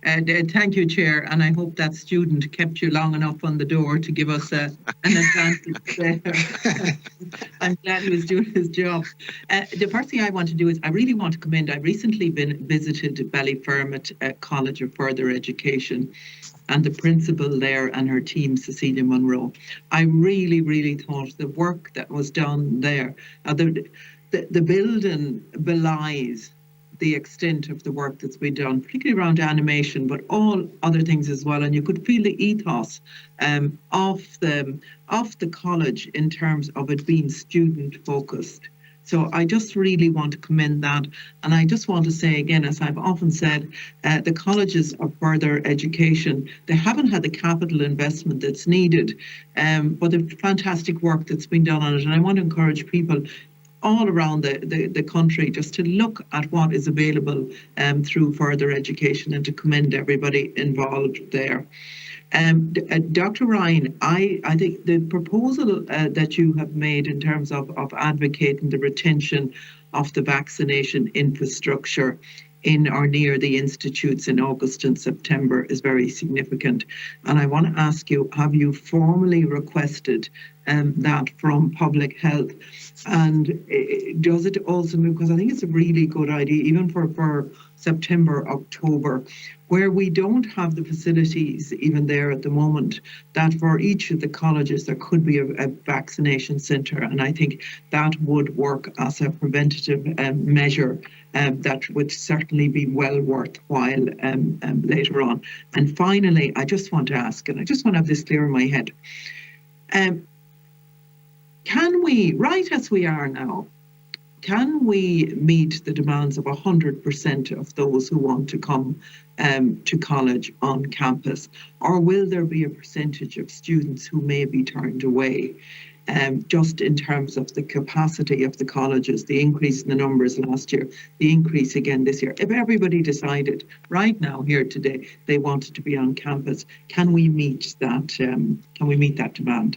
Thank you, Chair, and I hope that student kept you long enough on the door to give us an advantage there. I'm glad he was doing his job. The first thing I want to do is I really want to commend. I recently visited Ballyfermot College of Further Education, and the principal there and her team, Cecilia Munro. I really, really thought the work that was done there, the building belies the extent of the work that's been done, particularly around animation, but all other things as well. And you could feel the ethos of the college in terms of it being student focused. So I just really want to commend that. And I just want to say again, as I've often said, the colleges of further education, they haven't had the capital investment that's needed, but the fantastic work that's been done on it. And I want to encourage people all around the country just to look at what is available through further education, and to commend everybody involved there. Dr. Ryan, I think the proposal that you have made in terms of advocating the retention of the vaccination infrastructure in or near the institutes in August and September is very significant. And I want to ask you, have you formally requested that from Public Health? And does it also, because I think it's a really good idea, even for September, October, where we don't have the facilities even there at the moment, that for each of the colleges there could be a vaccination centre. And I think that would work as a preventative measure that would certainly be well worthwhile later on. And finally, I just want to ask, and I just want to have this clear in my head, can we, right as we are now, can we meet the demands of 100% of those who want to come to college on campus? Or will there be a percentage of students who may be turned away? Just in terms of the capacity of the colleges, the increase in the numbers last year, the increase again this year. If everybody decided right now here today they wanted to be on campus, can we meet that? Can we meet that demand?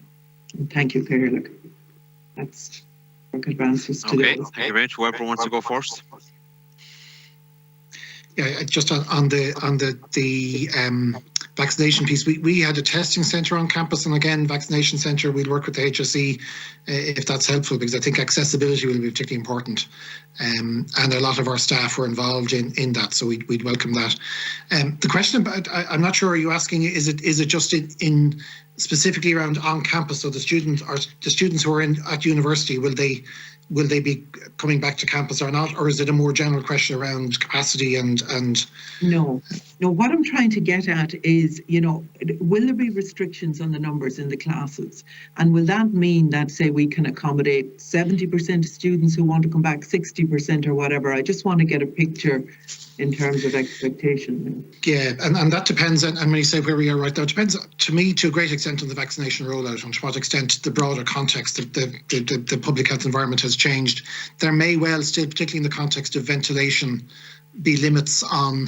And thank you, Claire. That's good answers to okay, those. thank you very much. Whoever wants to go first. Yeah, just on the vaccination piece, we had a testing centre on campus, and again, vaccination centre, we'll work with the HSE if that's helpful, because I think accessibility will be particularly important, and a lot of our staff were involved in that, so we'd welcome that. The question about, I'm not sure, are you asking, is it just in specifically around on campus, so the students who are at university, will they be coming back to campus or not, or is it a more general question around capacity and? No, what I'm trying to get at is, will there be restrictions on the numbers in the classes? And will that mean that, say, we can accommodate 70% of students who want to come back, 60% or whatever? I just want to get a picture in terms of expectation. Yeah, and that depends, and when you say where we are right now, it depends to me to a great extent on the vaccination rollout, and to what extent the broader context, the public health environment has changed. There may well still, particularly in the context of ventilation, be limits on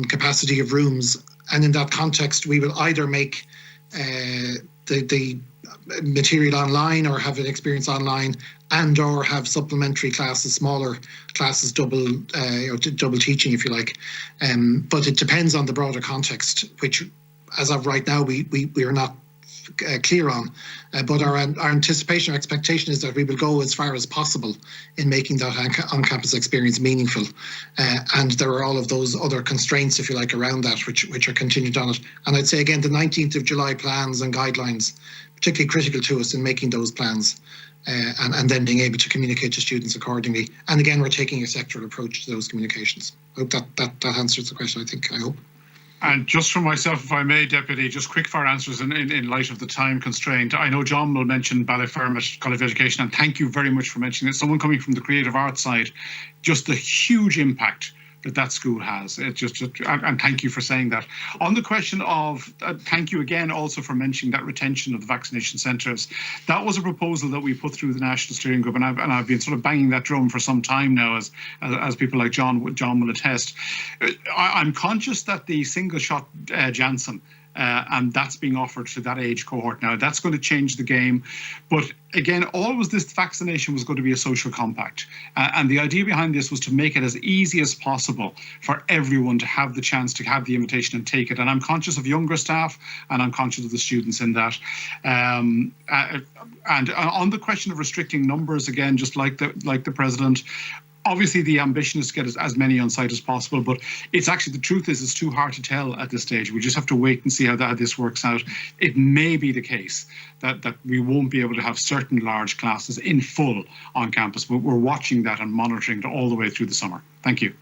capacity of rooms, and in that context we will either make the material online or have an experience online, and or have supplementary classes, smaller classes, double teaching, if you like. But it depends on the broader context, which as of right now we are not clear on. But our anticipation, our expectation is that we will go as far as possible in making that on-campus experience meaningful. And there are all of those other constraints, if you like, around that, which are continued on it. And I'd say again, the 19th of July plans and guidelines, particularly critical to us in making those plans. And then being able to communicate to students accordingly. And again, we're taking a sectoral approach to those communications. I hope that answers the question, I hope. And just for myself, if I may, Deputy, just quick fire answers in light of the time constraint. I know John will mention Ballyfermot College of Education, and thank you very much for mentioning it. Someone coming from the creative arts side, just the huge impact that school has. And thank you for saying that. On the question of, thank you again also for mentioning that retention of the vaccination centres. That was a proposal that we put through the National Steering Group, and I've been sort of banging that drum for some time now, as people like John will attest. I'm conscious that the single shot Janssen and that's being offered to that age cohort now. That's going to change the game. But again, always this vaccination was going to be a social compact. And the idea behind this was to make it as easy as possible for everyone to have the chance to have the invitation and take it. And I'm conscious of younger staff, and I'm conscious of the students in that. And on the question of restricting numbers, again, just like the President, obviously the ambition is to get as many on site as possible, but it's actually, the truth is, it's too hard to tell at this stage. We just have to wait and see how this works out. It may be the case that we won't be able to have certain large classes in full on campus, but we're watching that and monitoring it all the way through the summer. Thank you.